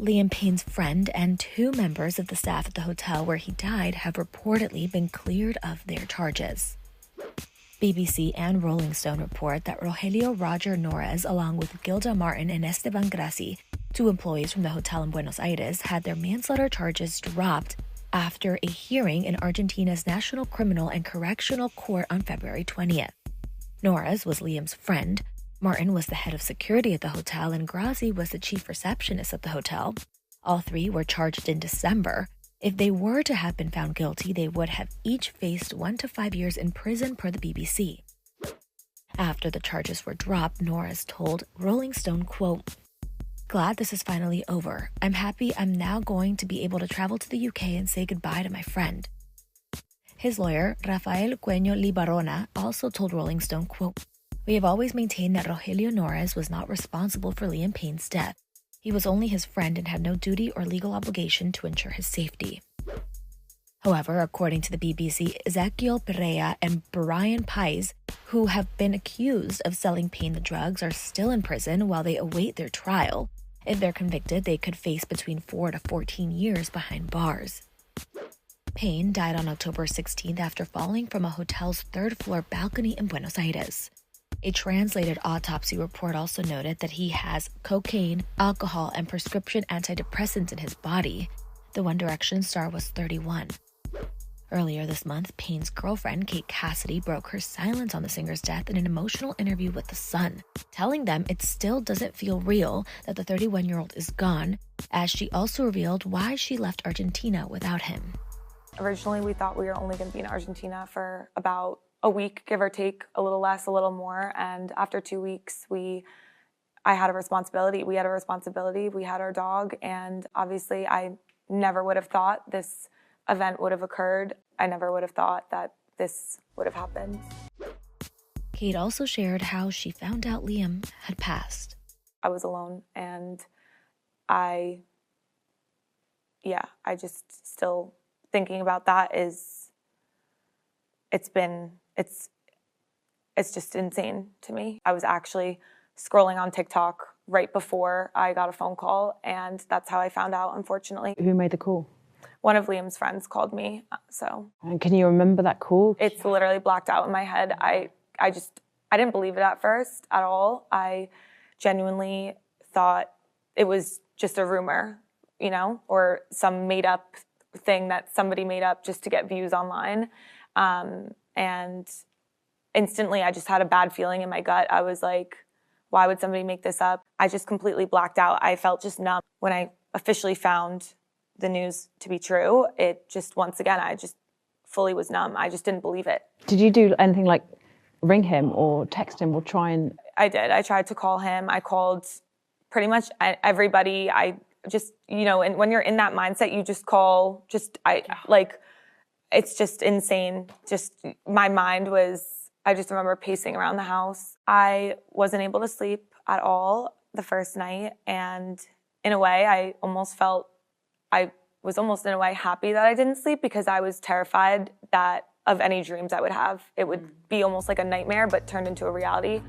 Liam Payne's friend and 2 members of the staff at the hotel where he died have reportedly been cleared of their charges. BBC and Rolling Stone report that Rogelio Roger Norris, along with Gilda Martin and Esteban Grassi, 2 employees from the hotel in Buenos Aires, had their manslaughter charges dropped after a hearing in Argentina's National Criminal and Correctional Court on February 20th. Norris was Liam's friend, Martin was the head of security at the hotel, and Grassi was the chief receptionist at the hotel. All 3 were charged in December. If they were to have been found guilty, they would have each faced 1 to 5 years in prison per the BBC. After the charges were dropped, Norris told Rolling Stone, quote, "Glad this is finally over. I'm happy I'm now going to be able to travel to the UK and say goodbye to my friend." His lawyer, Rafael Cueño Libarona, also told Rolling Stone, quote, "We have always maintained that Rogelio Norris was not responsible for Liam Payne's death. He was only his friend and had no duty or legal obligation to ensure his safety." However, according to the BBC, Ezequiel, Pereya, and Braian Paiz, who have been accused of selling Payne the drugs, are still in prison while they await their trial. If they're convicted, they could face between 4 to 14 years behind bars. Payne died on October 16th after falling from a hotel's 3rd-floor balcony in Buenos Aires. A translated autopsy report also noted that he has cocaine, alcohol, and prescription antidepressants in his body. The One Direction star was 31. Earlier this month, Payne's girlfriend, Kate Cassidy, broke her silence on the singer's death in an emotional interview with The Sun, telling them it still doesn't feel real that the 31-year-old is gone, as she also revealed why she left Argentina without him. Originally, we thought we were only going to be in Argentina for about a week, give or take, a little less, a little more. And after 2 weeks, I had a responsibility. We had a responsibility. We had our dog. And obviously, I never would have thought this event would have occurred. I never would have thought that this would have happened. Kate also shared how she found out Liam had passed. I was alone, and I just still thinking about that it's just insane to me. I was actually scrolling on TikTok right before I got a phone call, and that's how I found out, unfortunately. Who made the call? One of Liam's friends called me, And can you remember that call? It's literally blacked out in my head. I didn't believe it at first at all. I genuinely thought it was just a rumor, or some made-up thing that somebody made up just to get views online. And instantly, I just had a bad feeling in my gut. I was like, why would somebody make this up? I just completely blacked out. I felt just numb. When I officially found the news to be true, it just, once again, I just fully was numb. I just didn't believe it. Did you do anything like ring him or text him or try and... I did. I tried to call him. I called pretty much everybody. I just, and when you're in that mindset, you just call, it's just insane. Just, my mind was, I just remember pacing around the house. I wasn't able to sleep at all the first night. And in a way, I was almost in a way happy that I didn't sleep, because I was terrified that of any dreams I would have. It would be almost like a nightmare, but turned into a reality.